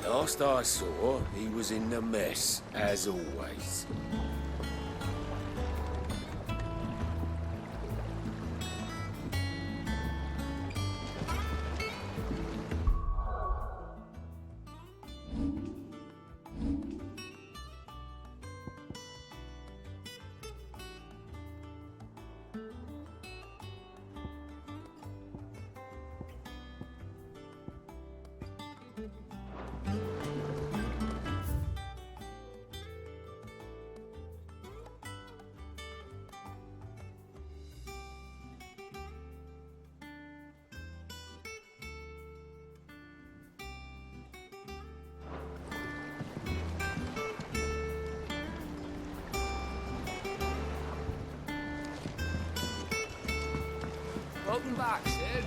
Last I saw, he was in the mess, as always. Welcome back, Sid.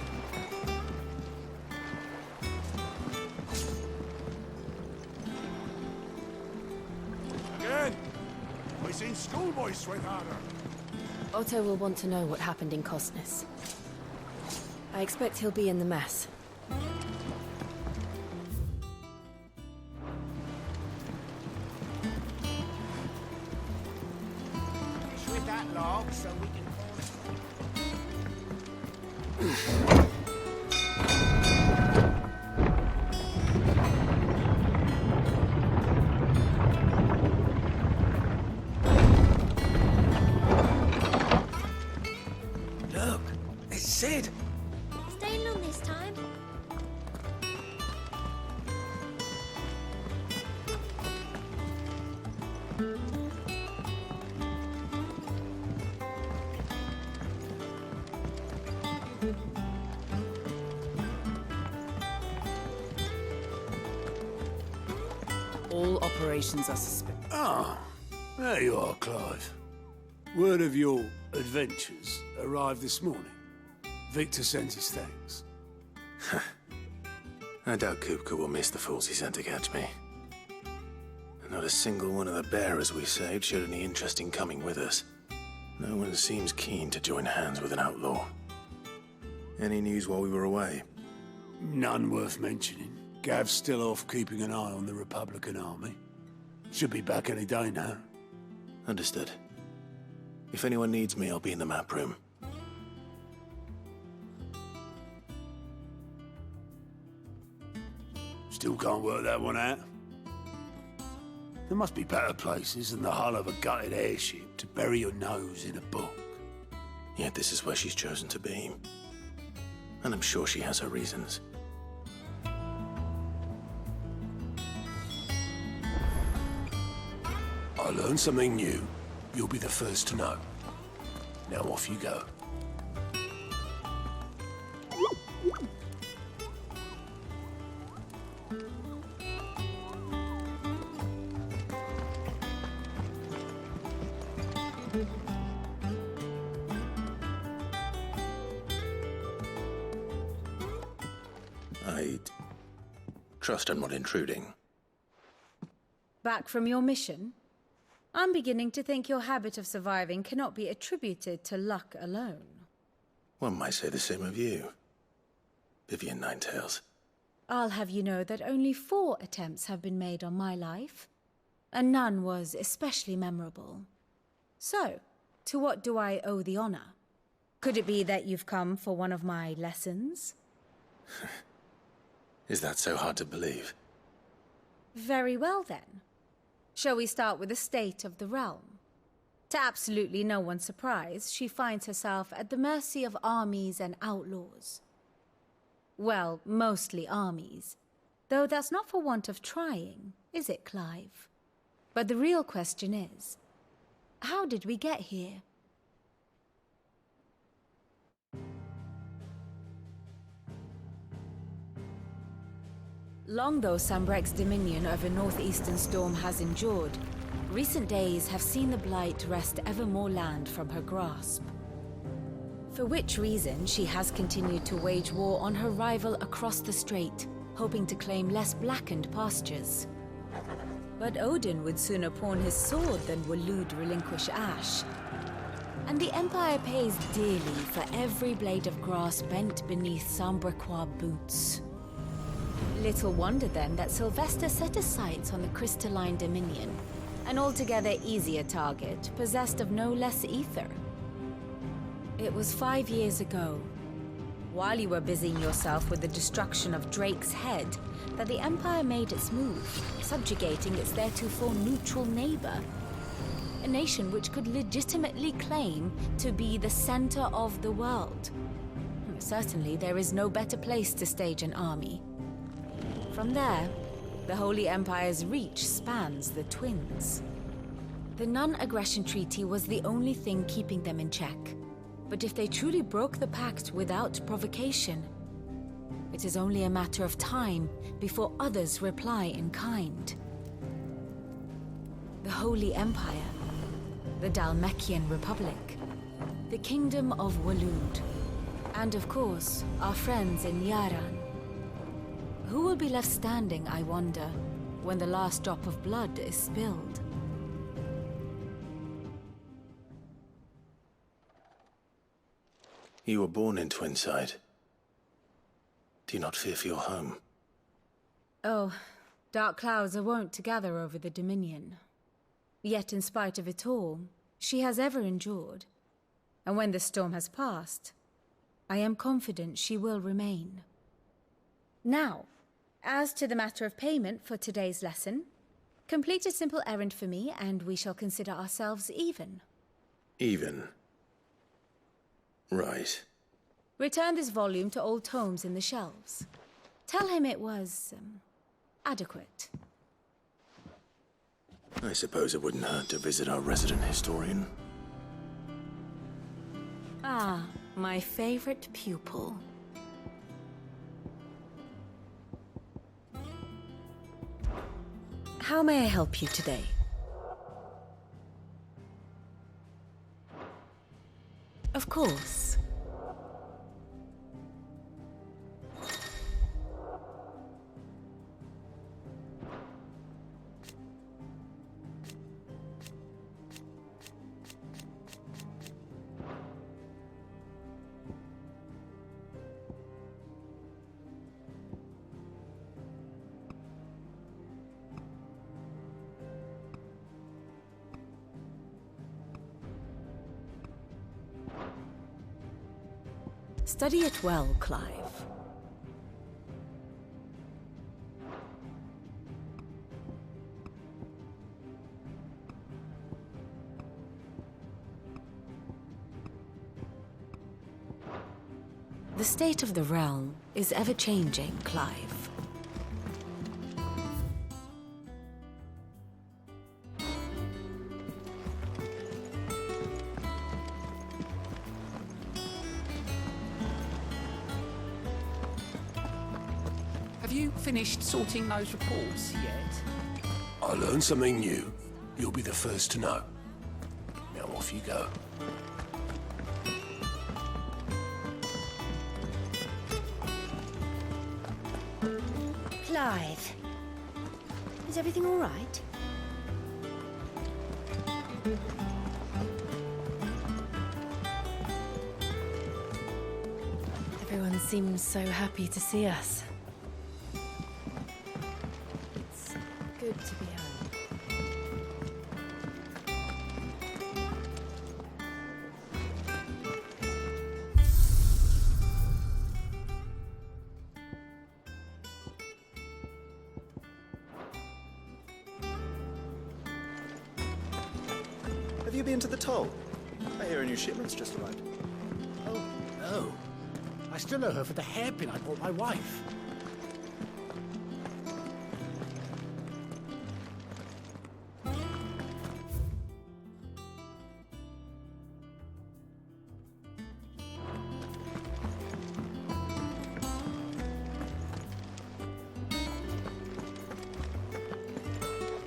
Again? We seen schoolboys sweat harder. Otto will want to know what happened in Cosnes. I expect he'll be in the mess. With that log so we can Look, it's Sid. Staying long this time? All operations are suspended. Ah, there you are, Clive. Word of your adventures arrived this morning. Victor sends his thanks. I doubt Kupka will miss the fools he sent to catch me. And not a single one of the bearers we saved showed any interest in coming with us. No one seems keen to join hands with an outlaw. Any news while we were away? None worth mentioning. Gav's still off keeping an eye on the Republican army. Should be back any day now. Understood. If anyone needs me, I'll be in the map room. Still can't work that one out. There must be better places than the hull of a gutted airship to bury your nose in a book. Yet this is where she's chosen to be. And I'm sure she has her reasons. I learned something new. You'll be the first to know. Now off you go. I trust I'm not intruding. Back from your mission? I'm beginning to think your habit of surviving cannot be attributed to luck alone. One might say the same of you, Vivian Ninetails. I'll have you know that only 4 attempts have been made on my life, and none was especially memorable. So, to what do I owe the honor? Could it be that you've come for one of my lessons? Is that so hard to believe? Very well then. Shall we start with the state of the realm? To absolutely no one's surprise, she finds herself at the mercy of armies and outlaws. Well, mostly armies. Though that's not for want of trying, is it, Clive? But the real question is, how did we get here? Long though Sambrek's dominion over northeastern Storm has endured, recent days have seen the Blight wrest ever more land from her grasp. For which reason she has continued to wage war on her rival across the strait, hoping to claim less blackened pastures. But Odin would sooner pawn his sword than Waloed relinquish Ash. And the Empire pays dearly for every blade of grass bent beneath Sambrequois boots. Little wonder then that Sylvester set his sights on the crystalline Dominion, an altogether easier target, possessed of no less ether. It was 5 years ago, while you were busying yourself with the destruction of Drake's head, that the Empire made its move, subjugating its theretofore neutral neighbor. A nation which could legitimately claim to be the center of the world. Certainly, there is no better place to stage an army. From there, the Holy Empire's reach spans the Twins. The non-aggression treaty was the only thing keeping them in check. But if they truly broke the pact without provocation, it is only a matter of time before others reply in kind. The Holy Empire, the Dhalmekian Republic, the Kingdom of Waloed, and of course, our friends in Yaran. Who will be left standing, I wonder, when the last drop of blood is spilled? You were born in Twinside. Do you not fear for your home? Oh, dark clouds are wont to gather over the Dominion. Yet in spite of it all, she has ever endured. And when the storm has passed, I am confident she will remain. Now, as to the matter of payment for today's lesson, complete a simple errand for me and we shall consider ourselves even. Even? Right. Return this volume to old tomes in the shelves. Tell him it was, adequate. I suppose it wouldn't hurt to visit our resident historian. Ah, my favorite pupil. How may I help you today? Of course. Study it well, Clive. The state of the realm is ever-changing, Clive. Have you finished sorting those reports yet? I learn something new. You'll be the first to know. Now off you go. Clive, is everything all right? Everyone seems so happy to see us. It's good to be home. Have you been to the toll? I hear a new shipment's just arrived. Oh, no. I still owe her for the hairpin I bought my wife.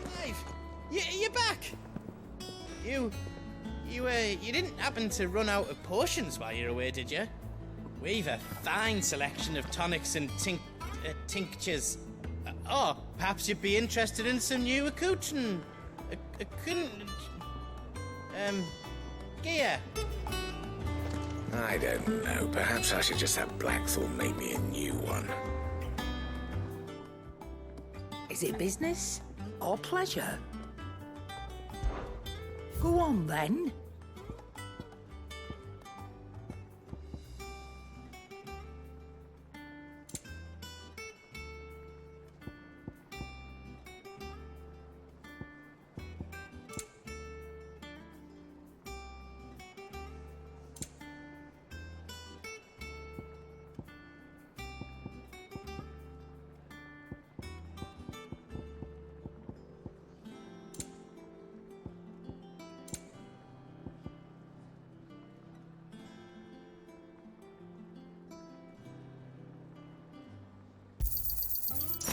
Clive, you're back. You didn't happen to run out of potions while you're away, did you? We've a fine selection of tonics and tinctures. Perhaps you'd be interested in some new accoutrement. Gear. I don't know. Perhaps I should just have Blackthorn make me a new one. Is it business or pleasure? Go on then.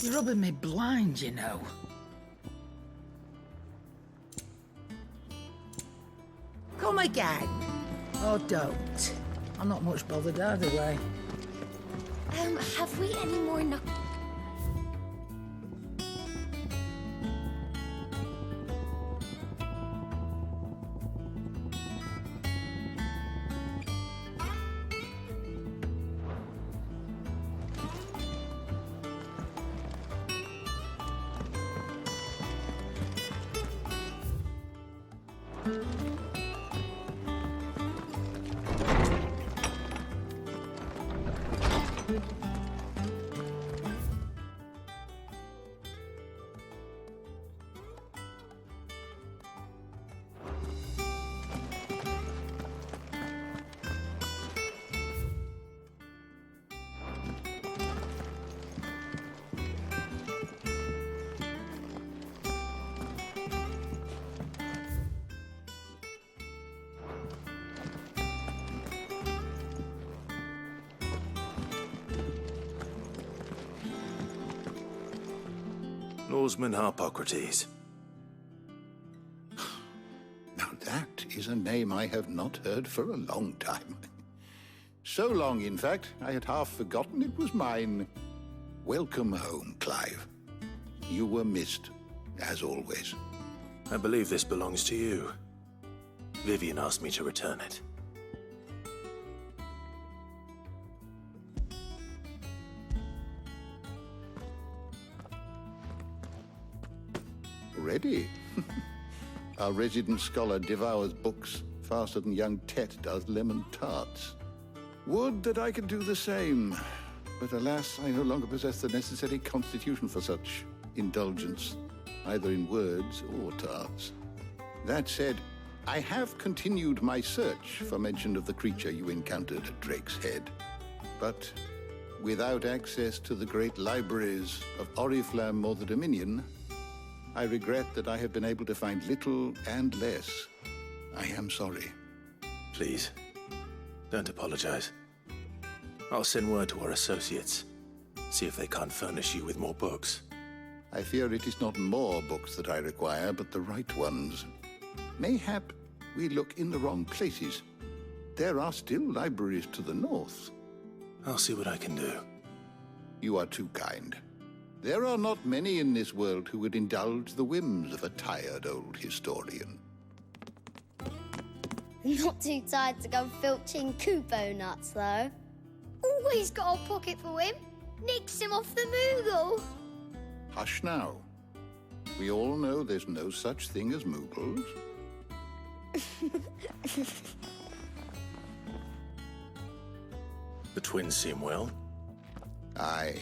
You're rubbing me blind, you know. Come again. Or don't. I'm not much bothered either way. Have we any more Norseman Harpocrates. Now that is a name I have not heard for a long time. So long, in fact, I had half forgotten it was mine. Welcome home, Clive. You were missed, as always. I believe this belongs to you. Vivian asked me to return it. Ready? Our resident scholar devours books faster than young Tet does lemon tarts. Would that I could do the same. But alas, I no longer possess the necessary constitution for such indulgence, either in words or tarts. That said, I have continued my search for mention of the creature you encountered at Drake's Head. But without access to the great libraries of Oriflamme or the Dominion, I regret that I have been able to find little and less. I am sorry. Please, don't apologize. I'll send word to our associates. See if they can't furnish you with more books. I fear it is not more books that I require, but the right ones. Mayhap we look in the wrong places. There are still libraries to the north. I'll see what I can do. You are too kind. There are not many in this world who would indulge the whims of a tired old historian. Not too tired to go filching Kupo nuts, though. Always got a pocket for him. Nicks him off the Moogle. Hush now. We all know there's no such thing as Moogles. The twins seem well. Aye.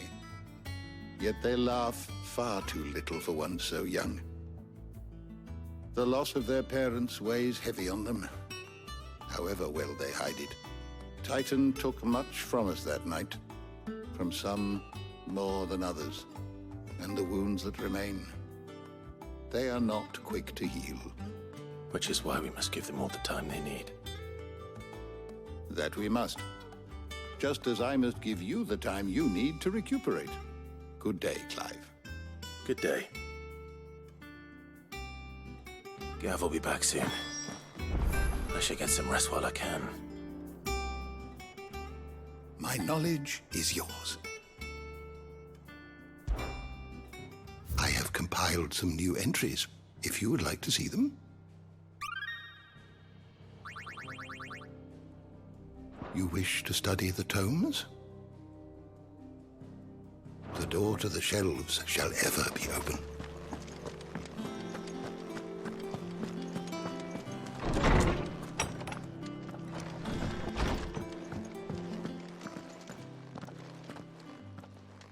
Yet they laugh far too little for one so young. The loss of their parents weighs heavy on them, however well they hide it. Titan took much from us that night, from some more than others, and the wounds that remain, they are not quick to heal. Which is why we must give them all the time they need. That we must. Just as I must give you the time you need to recuperate. Good day, Clive. Good day. Gav will be back soon. I should get some rest while I can. My knowledge is yours. I have compiled some new entries, if you would like to see them. You wish to study the tomes? The the door to the shelves shall ever be open.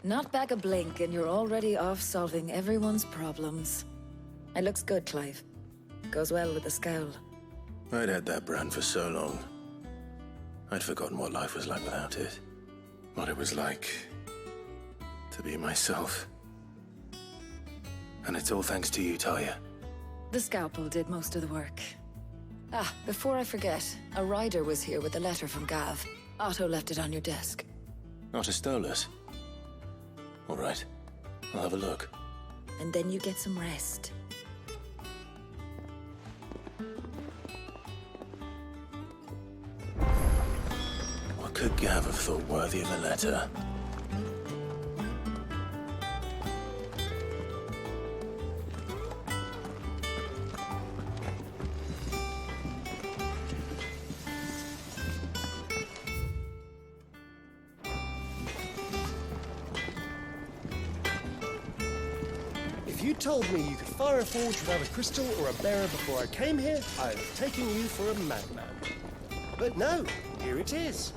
Not back a blink, and you're already off solving everyone's problems. It looks good, Clive. Goes well with the scowl. I'd had that brand for so long. I'd forgotten what life was like without it. What it was like to be myself. And it's all thanks to you, Talia. The scalpel did most of the work. Ah, before I forget, a rider was here with a letter from Gav. Otto left it on your desk. Not a stolus. All right, I'll have a look. And then you get some rest. What could Gav have thought worthy of a letter? If you told me you could fire a forge without a crystal or a bearer before I came here, I'd have taken you for a madman. But no, here it is.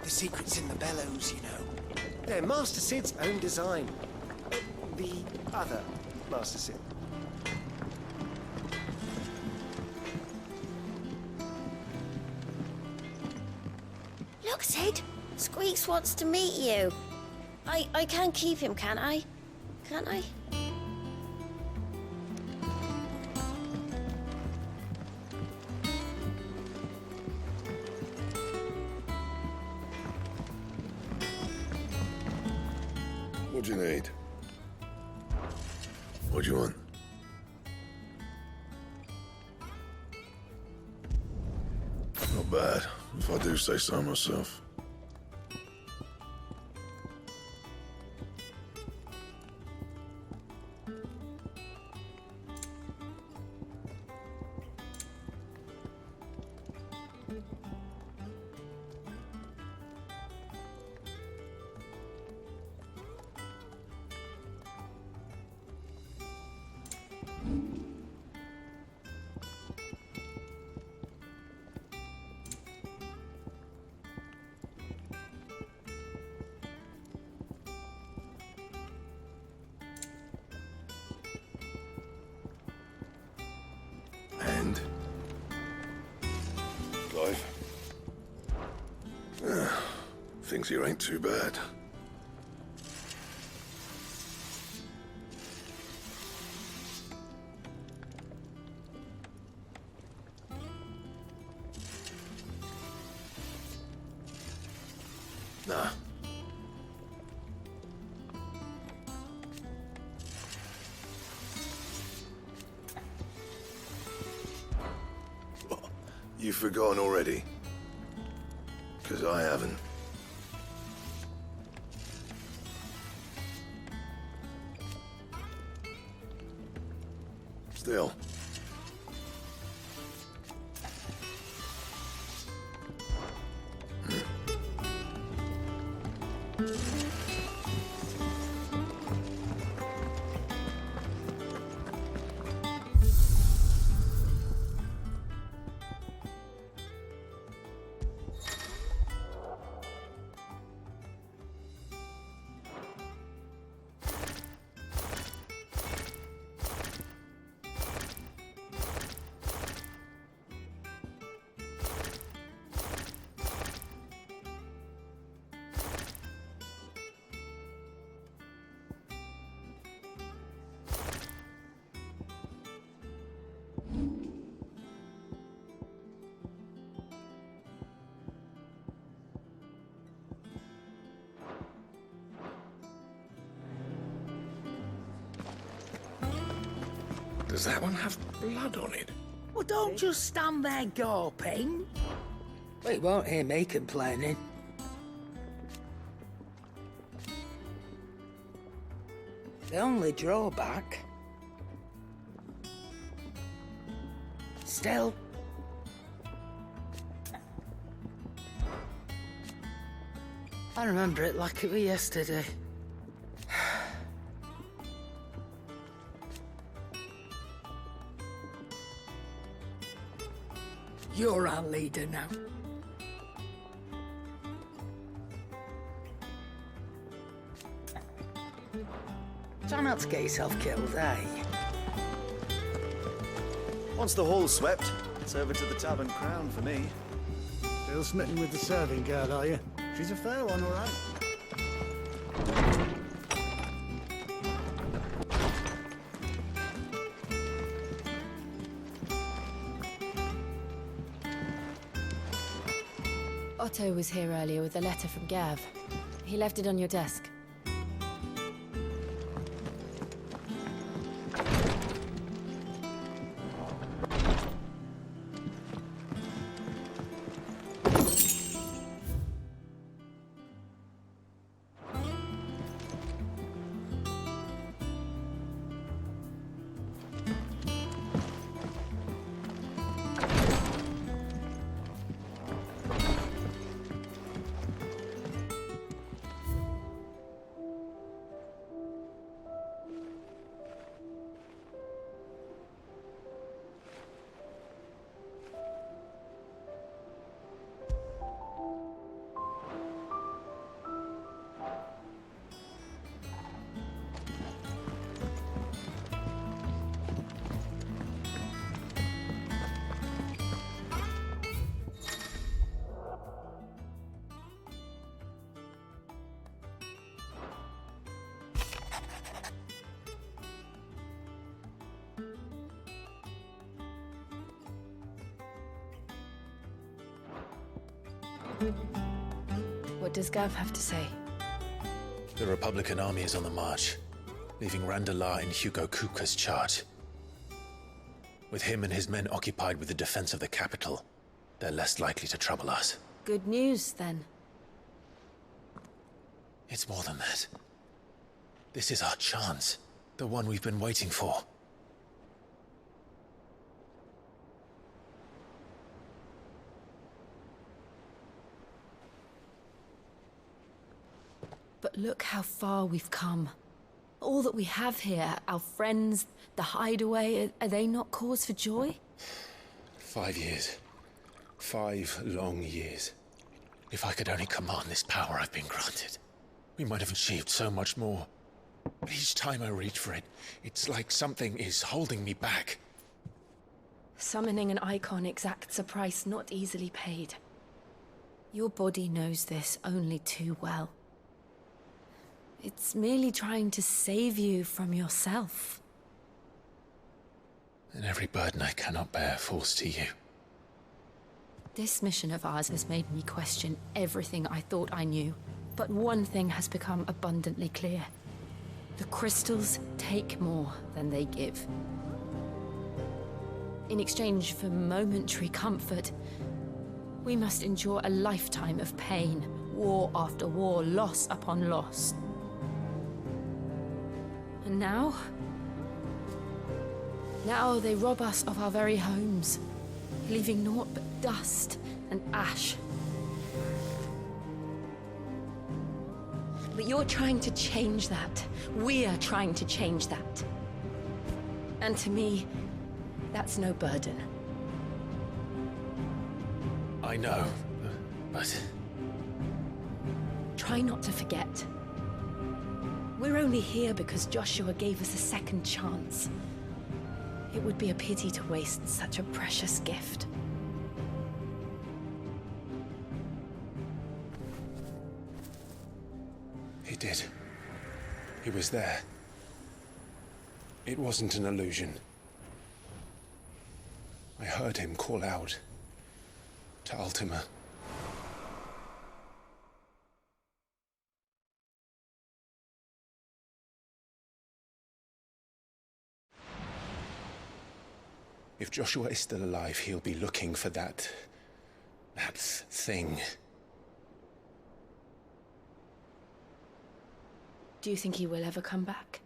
The secret's in the bellows, you know. They're Master Sid's own design. The other Master Sid. Look, Sid. Squeaks wants to meet you. I can keep him, can't I? Can't I? What do you need? What do you want? Not bad, if I do say so myself. And? Clive? Things here ain't too bad. Nah. You've forgotten already? 'Cause I haven't. Still. Does that one have blood on it? Well, don't just stand there gawping. We won't hear me complaining. The only drawback... Still... I remember it like it was yesterday. You're our leader now. Try not to get yourself killed, eh? Once the hall's swept, it's over to the Tavern Crown for me. Still smitten with the serving girl, are you? She's a fair one, all right. Otto was here earlier with a letter from Gav. He left it on your desk. What does Gav have to say? The Republican army is on the march, leaving Randalar in Hugo Kupka's charge. With him and his men occupied with the defense of the capital, they're less likely to trouble us. Good news, then. It's more than that. This is our chance, the one we've been waiting for. But look how far we've come. All that we have here, our friends, the hideaway, are they not cause for joy? 5 years. 5 long years. If I could only command this power I've been granted, we might have achieved so much more. But each time I reach for it, it's like something is holding me back. Summoning an icon exacts a price not easily paid. Your body knows this only too well. It's merely trying to save you from yourself. And every burden I cannot bear falls to you. This mission of ours has made me question everything I thought I knew. But one thing has become abundantly clear. The crystals take more than they give. In exchange for momentary comfort, we must endure a lifetime of pain, war after war, loss upon loss. And now they rob us of our very homes, leaving naught but dust and ash. But you're trying to change that. We're trying to change that. And to me, that's no burden. I know, but... Try not to forget. We're only here because Joshua gave us a second chance. It would be a pity to waste such a precious gift. He did. He was there. It wasn't an illusion. I heard him call out to Ultima. If Joshua is still alive, he'll be looking for that thing. Do you think he will ever come back?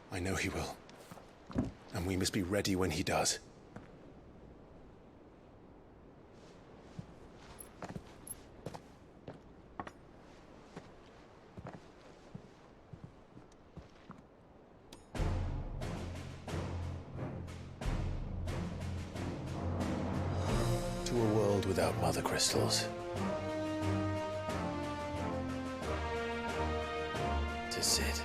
I know he will. And we must be ready when he does. without mother crystals. To sit.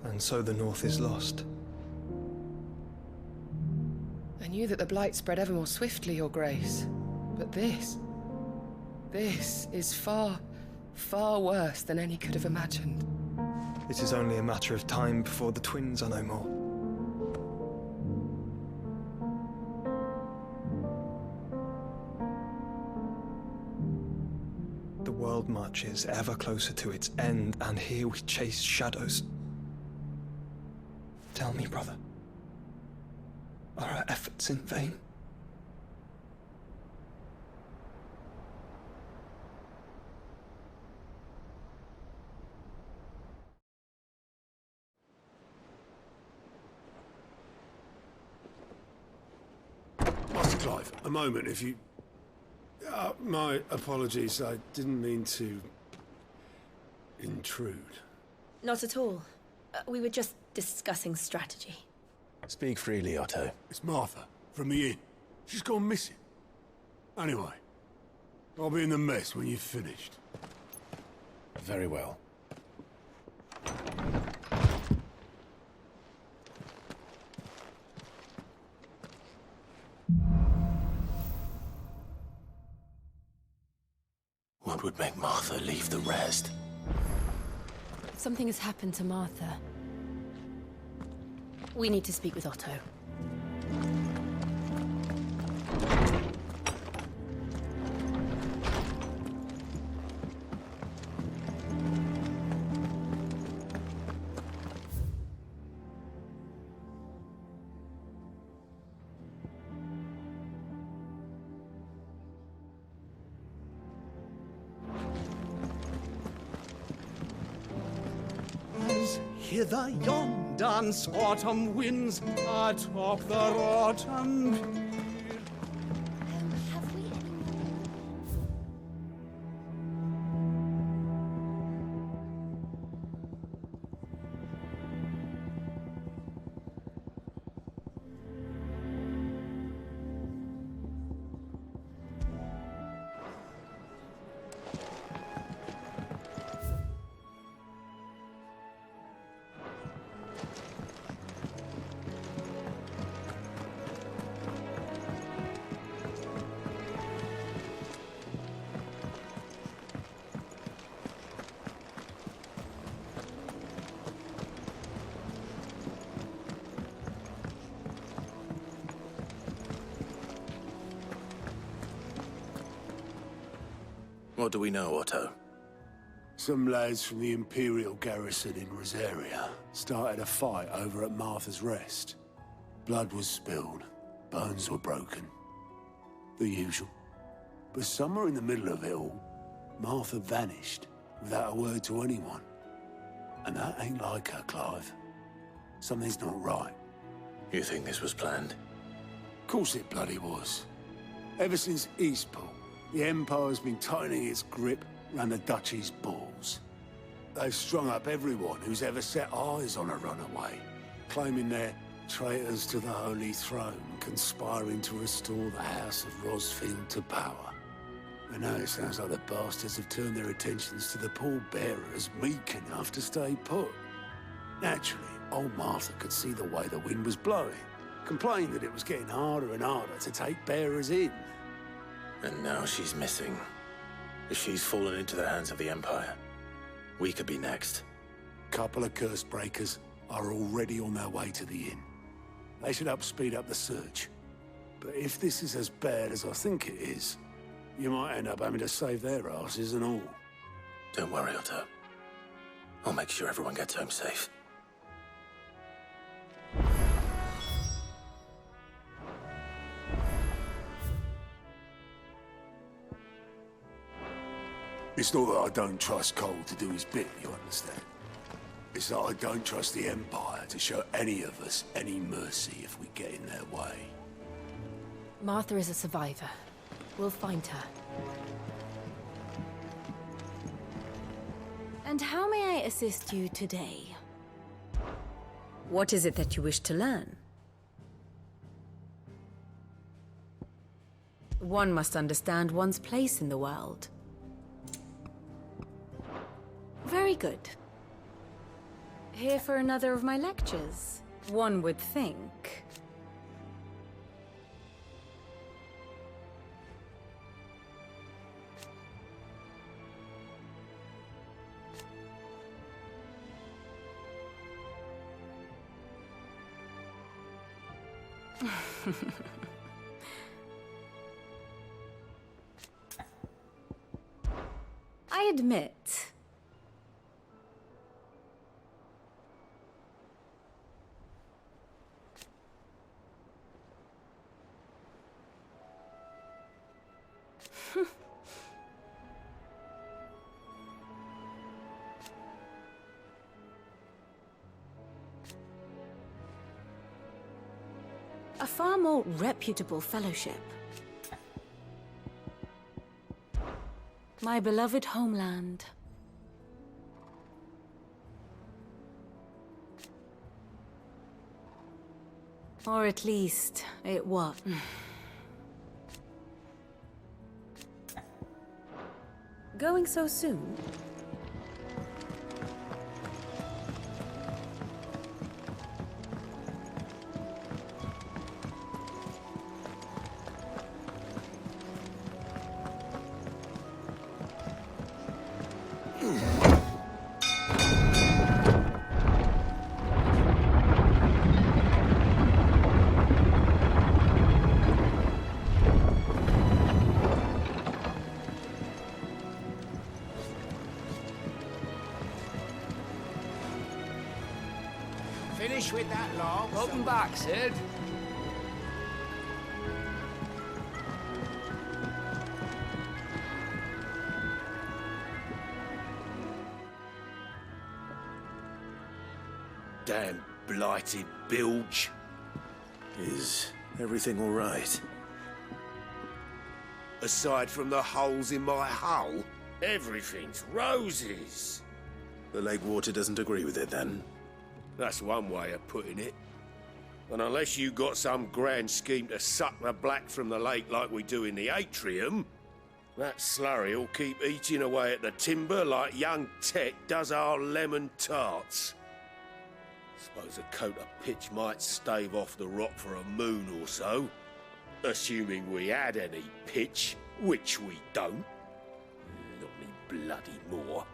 And so the North is lost. I knew that the Blight spread ever more swiftly, Your Grace. But this is far, far worse than any could have imagined. It is only a matter of time before the twins are no more. The world marches ever closer to its end, and here we chase shadows. Tell me, brother, are our efforts in vain? Master Clive, a moment, if you... my apologies, I didn't mean to... intrude. Not at all. We were just discussing strategy. Speak freely, Otto. It's Martha, from the inn. She's gone missing. Anyway, I'll be in the mess when you've finished. Very well. What would make Martha leave the rest? Something has happened to Martha. We need to speak with Otto. Hither yon dance autumn winds atop the rotten pier. Have we any more? What do we know, Otto? Some lads from the Imperial garrison in Rosaria started a fight over at Martha's Rest. Blood was spilled, bones were broken. The usual. But somewhere in the middle of it all, Martha vanished without a word to anyone. And that ain't like her, Clive. Something's not right. You think this was planned? Of course it bloody was. Ever since Eastport, the Empire's been tightening its grip round the Duchy's balls. They've strung up everyone who's ever set eyes on a runaway, claiming they're traitors to the Holy Throne, conspiring to restore the House of Rosfield to power. And now it sounds like the bastards have turned their attentions to the pallbearers meek enough to stay put. Naturally, old Martha could see the way the wind was blowing, complained that it was getting harder and harder to take bearers in. And now she's missing. If she's fallen into the hands of the Empire, we could be next. Couple of curse breakers are already on their way to the inn. They should help speed up the search. But if this is as bad as I think it is, you might end up having to save their asses and all. Don't worry, Otto. I'll make sure everyone gets home safe. It's not that I don't trust Cole to do his bit, you understand? It's that I don't trust the Empire to show any of us any mercy if we get in their way. Martha is a survivor. We'll find her. And how may I assist you today? What is it that you wish to learn? One must understand one's place in the world. Very good. Here for another of my lectures, one would think. I admit. A far more reputable fellowship. My beloved homeland. Or at least, it was. Going so soon? Finish with that log. Welcome back, Sid. Damn blighted bilge. Is everything all right? Aside from the holes in my hull, everything's roses. The lake water doesn't agree with it, then? That's one way of putting it. And unless you got some grand scheme to suck the black from the lake like we do in the atrium, that slurry'll keep eating away at the timber like young Tet does our lemon tarts. Suppose a coat of pitch might stave off the rot for a moon or so. Assuming we had any pitch, which we don't. Not any bloody more.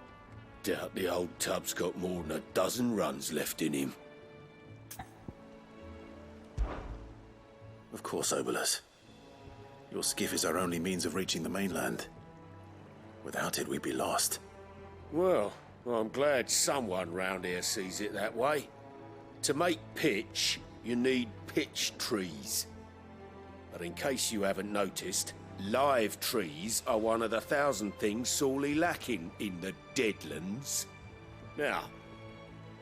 Doubt the old tub's got more than a dozen runs left in him. Of course, Obolus. Your skiff is our only means of reaching the mainland. Without it, we'd be lost. Well, I'm glad someone round here sees it that way. To make pitch, you need pitch trees. But in case you haven't noticed, live trees are one of the 1,000 things sorely lacking in the Deadlands. Now,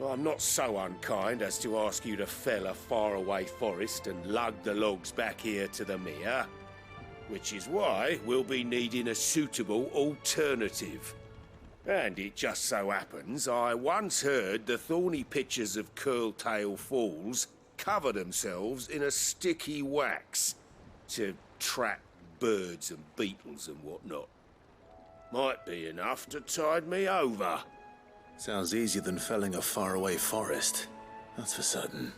I'm not so unkind as to ask you to fell a faraway forest and lug the logs back here to the mere, which is why we'll be needing a suitable alternative. And it just so happens I once heard the thorny pitchers of Curltail Falls cover themselves in a sticky wax to trap birds and beetles and whatnot. Might be enough to tide me over. Sounds easier than felling a faraway forest. That's for certain.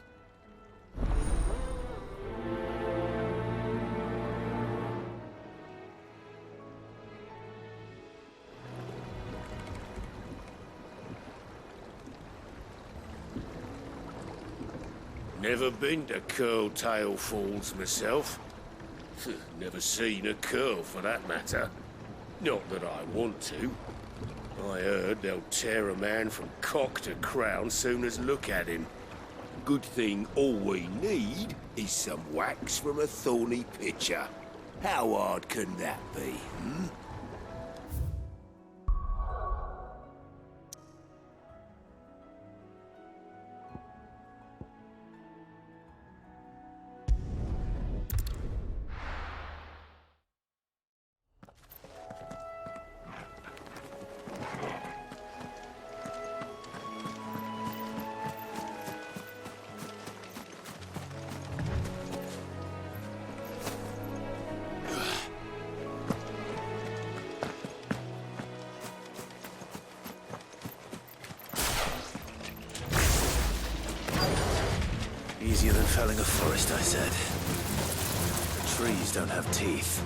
Never been to Curltail Falls myself. Never seen a curl for that matter. Not that I want to. I heard they'll tear a man from cock to crown soon as look at him. Good thing all we need is some wax from a thorny pitcher. How hard can that be, hmm? forest, I said. The trees don't have teeth.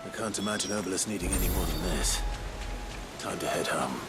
I can't imagine Obelisk needing any more than this. Time to head home.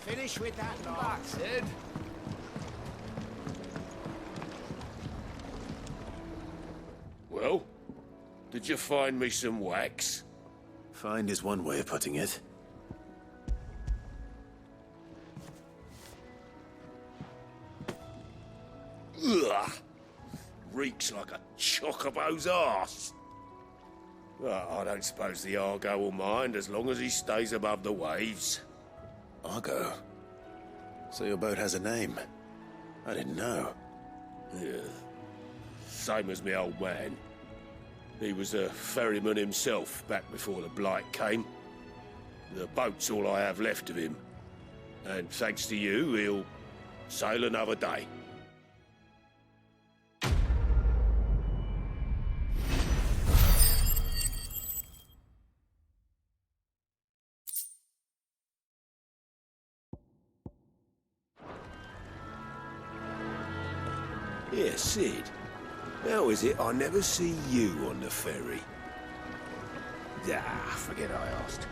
Finish with that lot. Sid. Well, did you find me some wax? Find is one way of putting it. Ugh! Reeks like a chocobo's arse. Well, I don't suppose the Argo will mind as long as he stays above the waves. Argo? So your boat has a name? I didn't know. Yeah. Same as me old man. He was a ferryman himself back before the Blight came. The boat's all I have left of him. And thanks to you, he'll sail another day. Yeah, Sid. How is it I never see you on the ferry? Ah, forget I asked.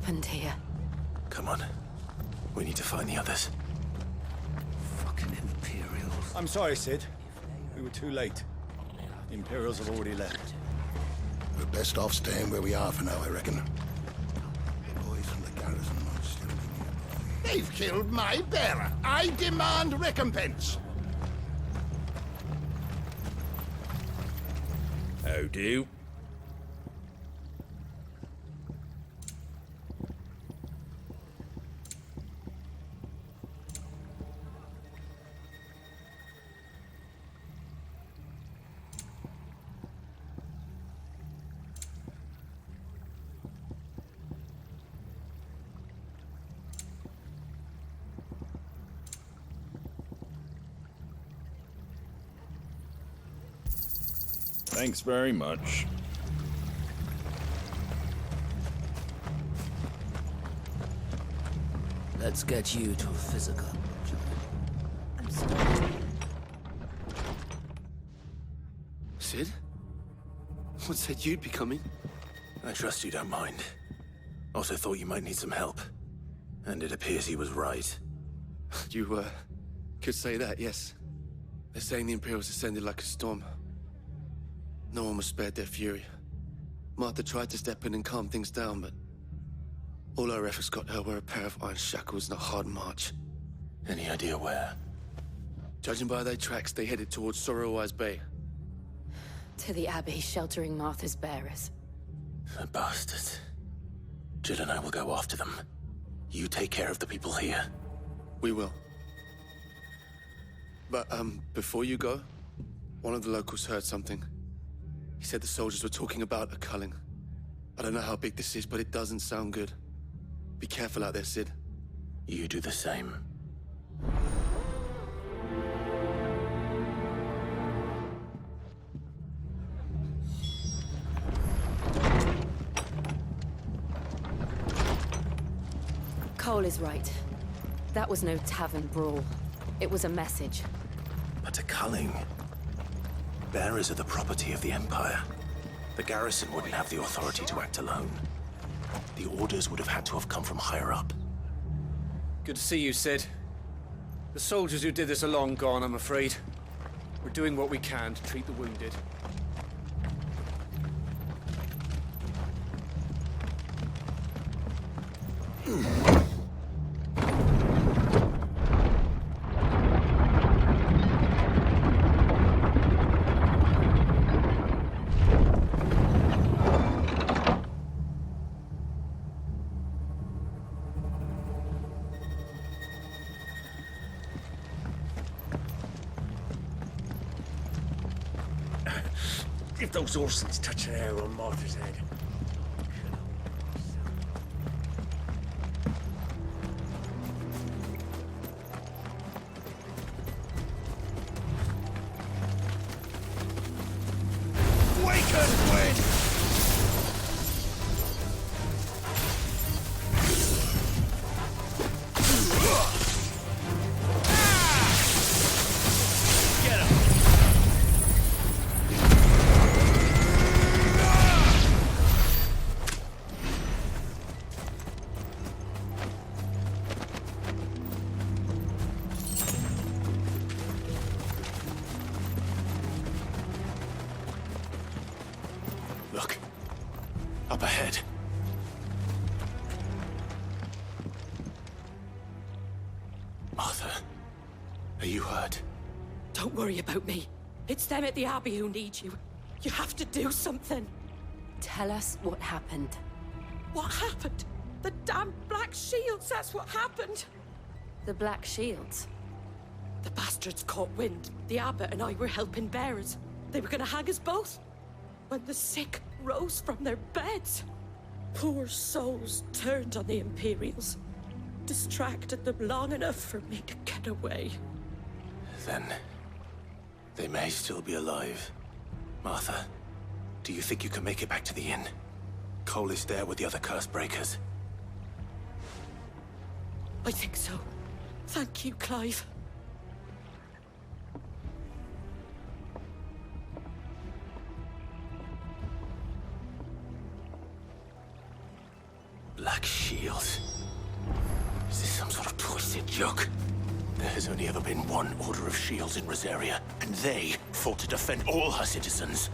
happened here? Come on. We need to find the others. Fucking Imperials. I'm sorry, Sid. We were too late. The Imperials have already left. We're best off staying where we are for now, I reckon. The boys from the garrison might still be nearby. They've killed my bearer. I demand recompense. How do? Thanks very much. Let's get you to physical. I'm sorry. Sid? What said you'd be coming? I trust you don't mind. Also thought you might need some help. And it appears he was right. You, could say that, yes. They're saying the Imperials descended like a storm. No one was spared their fury. Martha tried to step in and calm things down, but all her efforts got her were a pair of iron shackles and a hard march. Any idea where? Judging by their tracks, they headed towards Sorrowwise Bay. To the Abbey, sheltering Martha's bearers. The bastards. Jill and I will go after them. You take care of the people here. We will. But, before you go, one of the locals heard something. He said the soldiers were talking about a culling. I don't know how big this is, but it doesn't sound good. Be careful out there, Sid. You do the same. Cole is right. That was no tavern brawl. It was a message. But a culling. Bearers are the property of the Empire. The garrison wouldn't have the authority to act alone. The orders would have had to have come from higher up. Good to see you, Sid. The soldiers who did this are long gone, I'm afraid. We're doing what we can to treat the wounded. If those Orsons touch an arrow on Martha's head. Look. Up ahead. Martha, are you hurt? Don't worry about me. It's them at the Abbey who need you. You have to do something. Tell us what happened. What happened? The damn Black Shields, that's what happened. The Black Shields? The bastards caught wind. The abbot and I were helping bearers. They were gonna hang us both. When the sick rose from their beds, poor souls turned on the Imperials. Distracted them long enough for me to get away. Then they may still be alive. Martha, do you think you can make it back to the inn? Cole is there with the other curse breakers. I think so. Thank you, Clive. Black Shield. shields. Is this some sort of twisted joke? There has only ever been one order of shields in Rosaria, and they fought to defend all her citizens.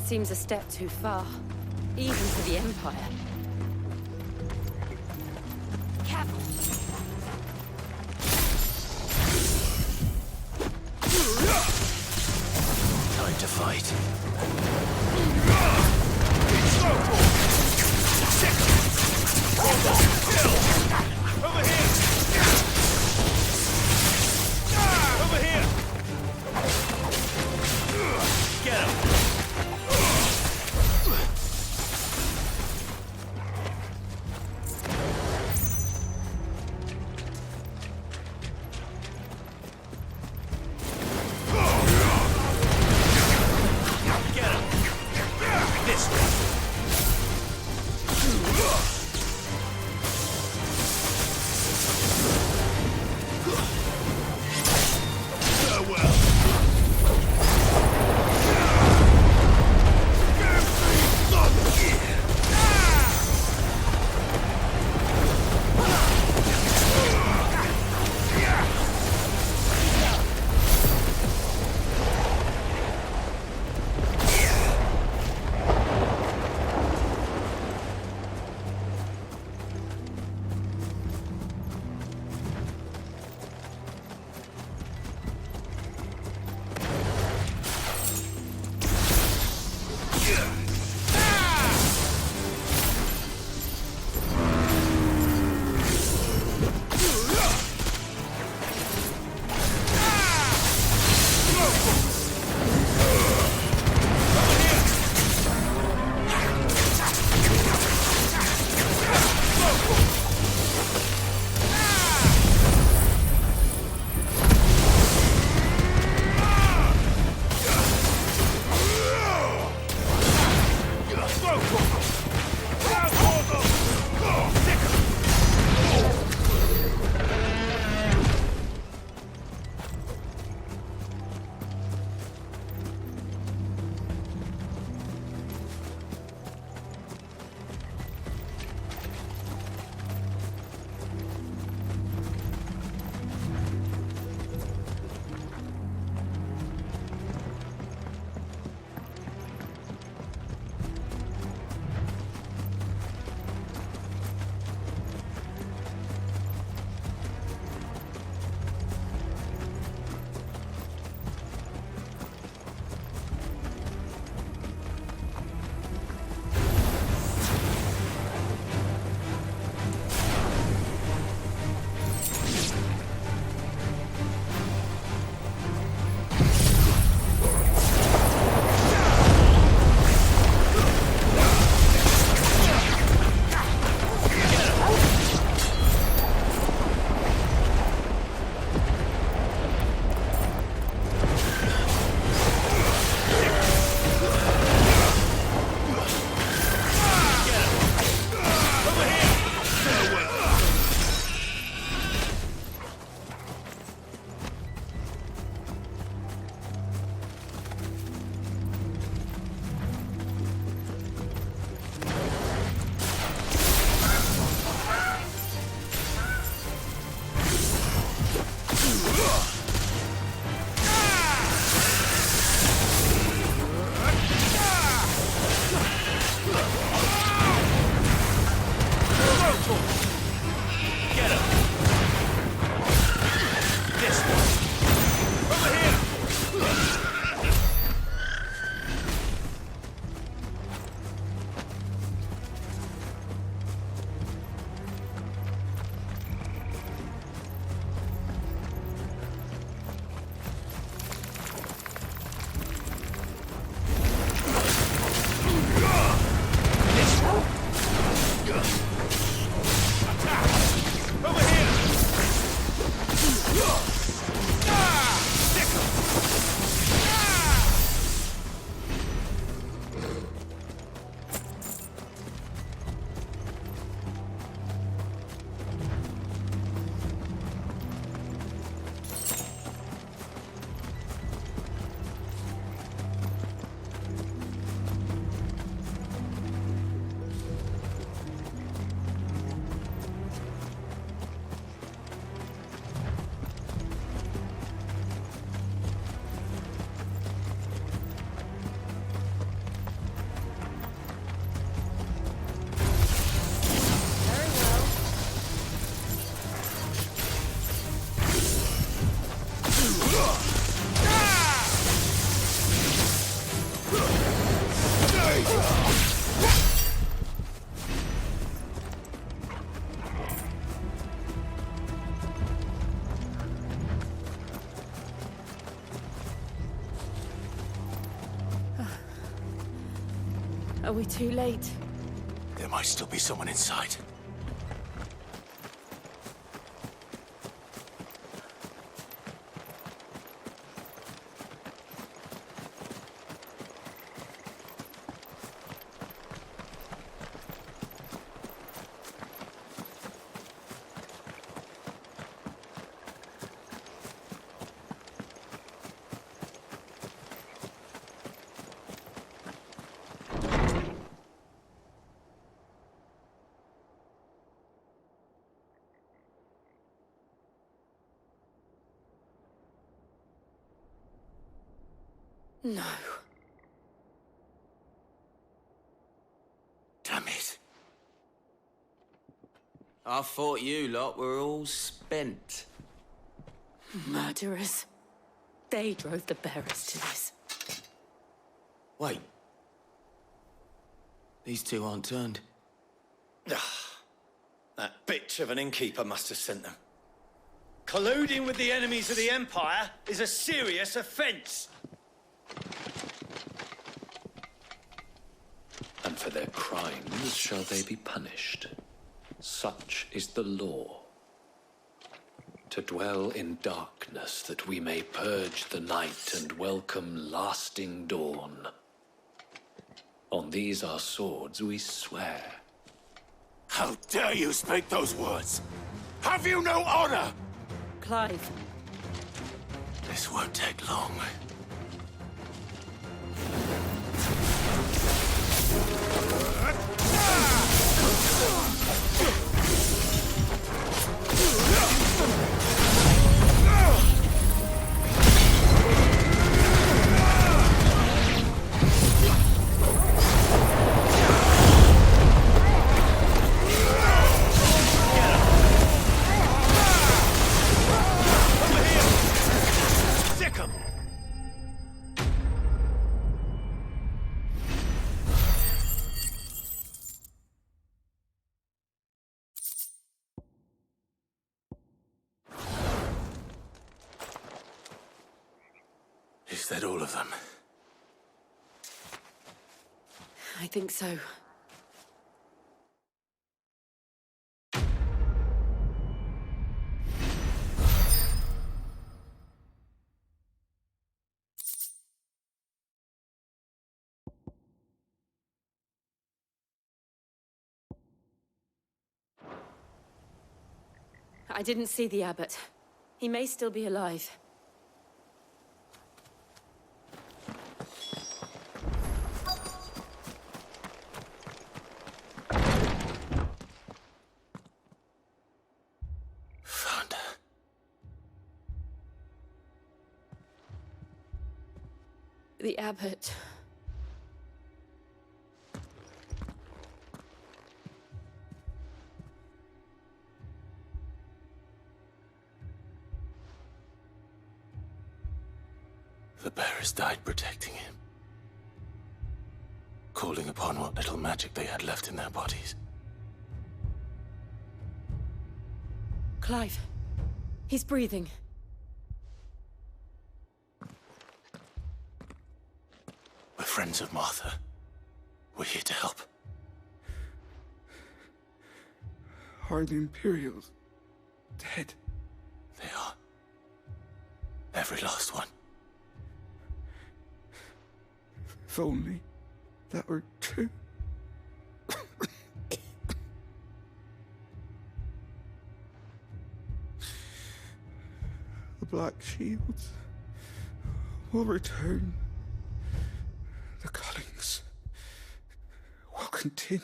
Seems a step too far, even for the Empire. Careful. Time to fight. Over here! Over here! Get him! Get him! Are we too late? There might still be someone inside. No. Damn it. I thought you lot were all spent. Murderers. They drove the bearers to this. Wait. These two aren't turned. That bitch of an innkeeper must have sent them. Colluding with the enemies of the Empire is a serious offence. And for their crimes shall they be punished. Such is the law. To dwell in darkness that we may purge the night and welcome lasting dawn. On these our swords we swear. How dare you speak those words? Have you no honor? Clive. This won't take long. Is that all of them? I think so. I didn't see the abbot. He may still be alive. Found her. The abbot. The bearers died protecting him. Calling upon what little magic they had left in their bodies. Clive. He's breathing. We're friends of Martha. We're here to help. Are the Imperials dead? They are. Every last one. If only that were true. The Black Shields will return. The cuttings will continue.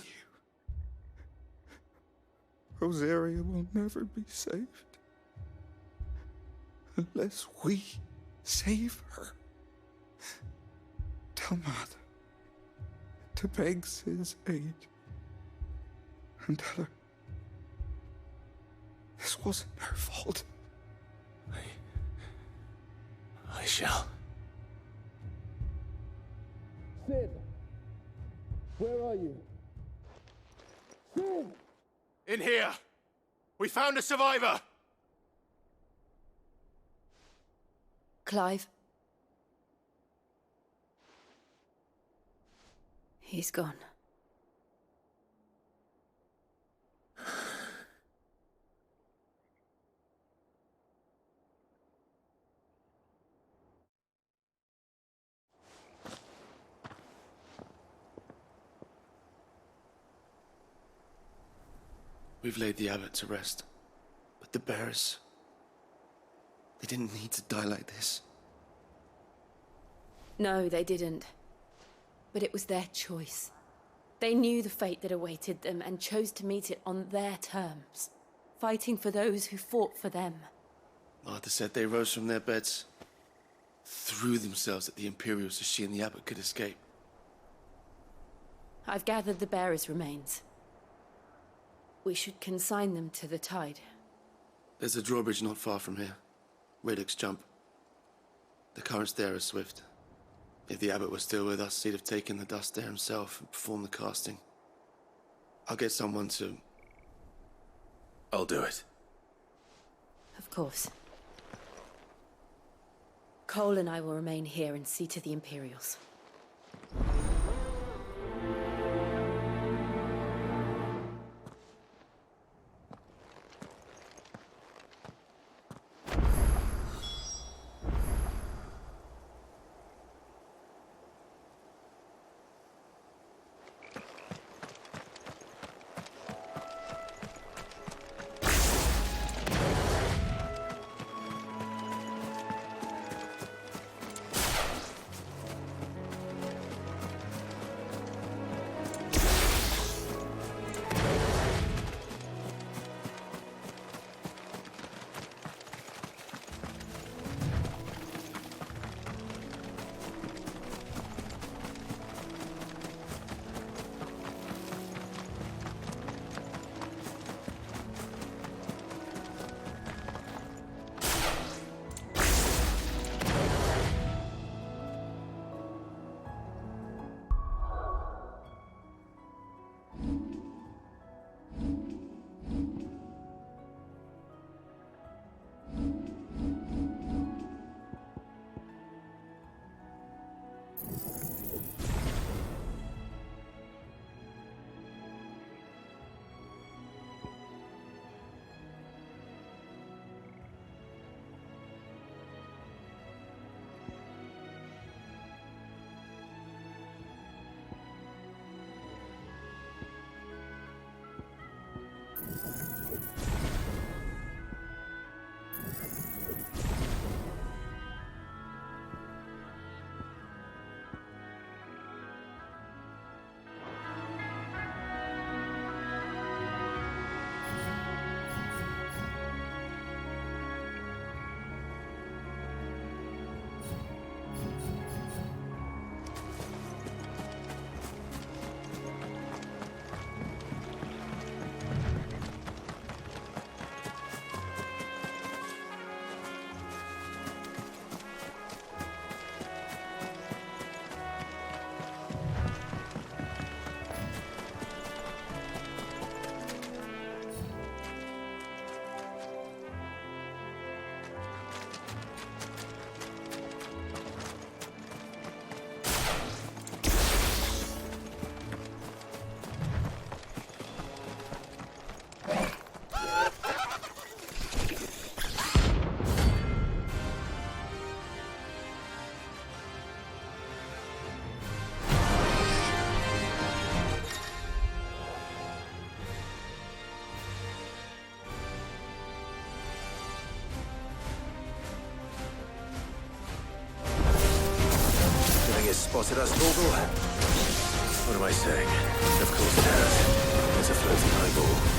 Rosaria will never be saved unless we save her. Tell Mother to beg Sid's aid and tell her this wasn't her fault. I shall. Sid! Where are you? Sid! In here! We found a survivor! Clive. He's gone. We've laid the abbot to rest. But the bearers... they didn't need to die like this. No, they didn't. But it was their choice. They knew the fate that awaited them and chose to meet it on their terms, fighting for those who fought for them. Martha said they rose from their beds, threw themselves at the Imperials so she and the abbot could escape. I've gathered the bearers' remains. We should consign them to the tide. There's a drawbridge not far from here. Radix Jump. The currents there are swift. If the abbot was still with us, he'd have taken the dust there himself and performed the casting. I'll get someone to... I'll do it. Of course. Cole and I will remain here and see to the Imperials. Spotted us, Vogel? What am I saying? Of course it has. It's a floating eyeball.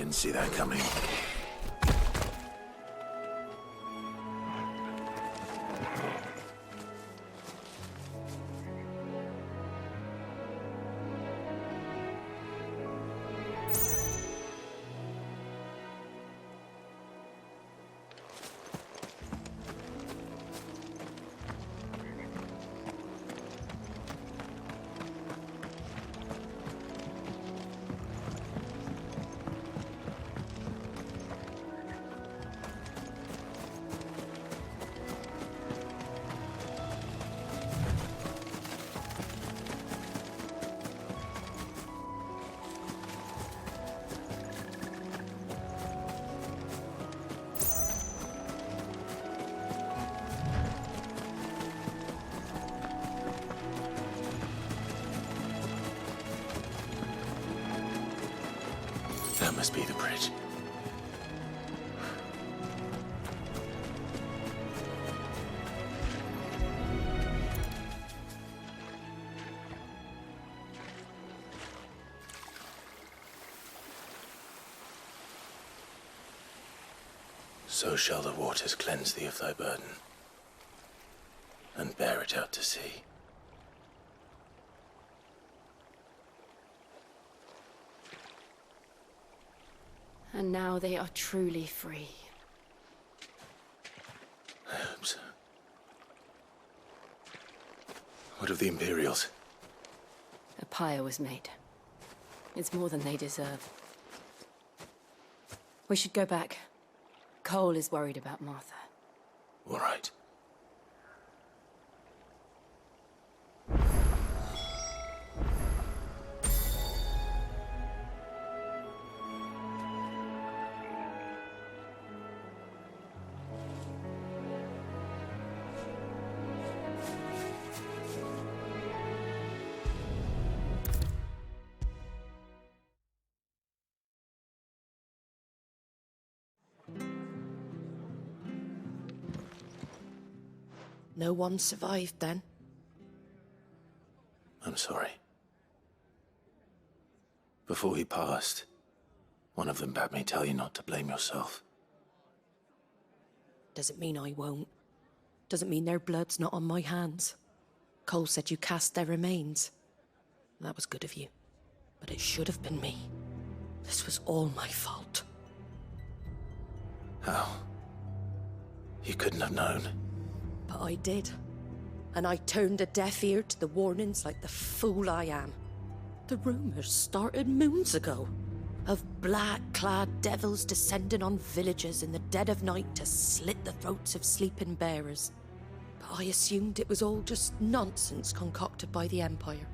didn't see that coming. That must be the bridge. So shall the waters cleanse thee of thy burden, and bear it out to sea. And now they are truly free. I hope so. What of the Imperials? A pyre was made. It's more than they deserve. We should go back. Cole is worried about Martha. All right. No one survived then? I'm sorry. Before he passed, one of them bade me tell you not to blame yourself. Doesn't mean I won't. Doesn't mean their blood's not on my hands. Cole said you cast their remains. That was good of you. But it should have been me. This was all my fault. How? You couldn't have known. But I did. And I turned a deaf ear to the warnings like the fool I am. The rumors started moons ago. Of black-clad devils descending on villages in the dead of night to slit the throats of sleeping bearers. But I assumed it was all just nonsense concocted by the Empire.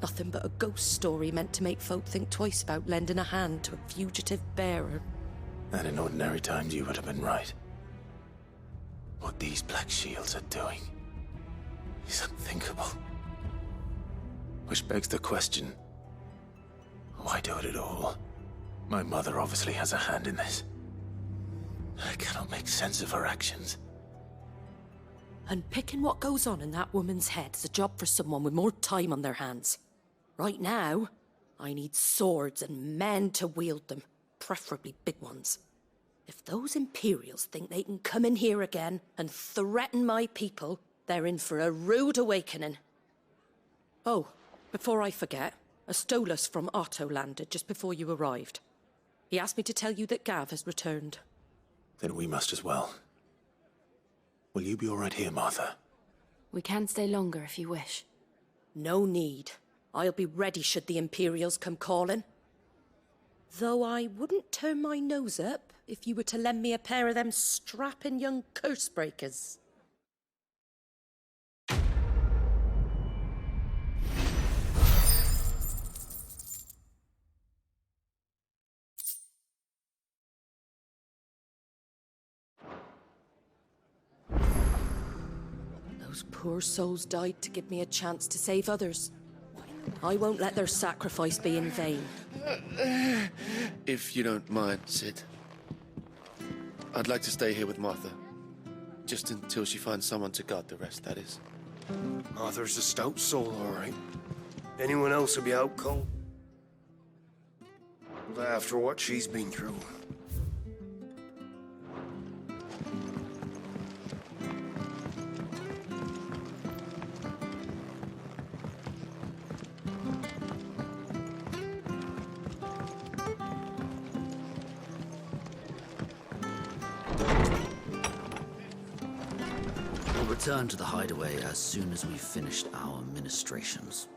Nothing but a ghost story meant to make folk think twice about lending a hand to a fugitive bearer. And in ordinary times you would have been right. What these Black Shields are doing is unthinkable. Which begs the question, why do it at all? My mother obviously has a hand in this. I cannot make sense of her actions. And picking what goes on in that woman's head is a job for someone with more time on their hands. Right now, I need swords and men to wield them, preferably big ones. If those Imperials think they can come in here again and threaten my people, they're in for a rude awakening. Oh, before I forget, a Stolas from Otto landed just before you arrived. He asked me to tell you that Gav has returned. Then we must as well. Will you be all right here, Martha? We can stay longer if you wish. No need. I'll be ready should the Imperials come calling. Though I wouldn't turn my nose up if you were to lend me a pair of them strapping young curse-breakers. Those poor souls died to give me a chance to save others. I won't let their sacrifice be in vain. If you don't mind, Sid. I'd like to stay here with Martha. Just until she finds someone to guard the rest, that is. Arthur's a stout soul, all right. Anyone else will be out cold. Not after what she's been through. We'll return to the hideaway as soon as we've finished our ministrations.